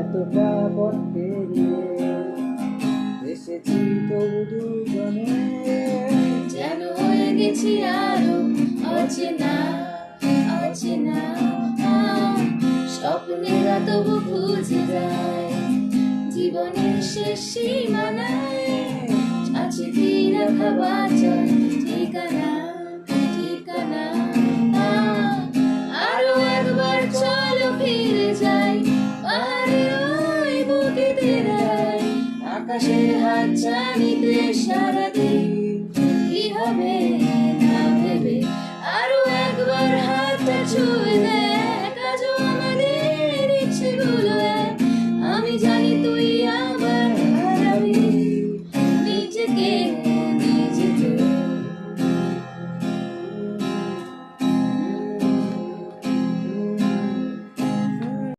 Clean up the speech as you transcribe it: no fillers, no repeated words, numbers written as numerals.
এতটা পথ পেরিয়ে এসেছি তবু দুজনে, যেন হয়ে গেছি আরো অচেনা অচেনা। স্বপ্নেরা তবু খুঁজে যায় জীবনের শেষ সীমানায়, আছে কি রাখা বাঁচার ঠিকানা ঠিকানা। আরো একবার চলো ফিরে যাই পাহাড়ের ওই বুকেতে রাই, আকাশের হাত ছানিতে সারা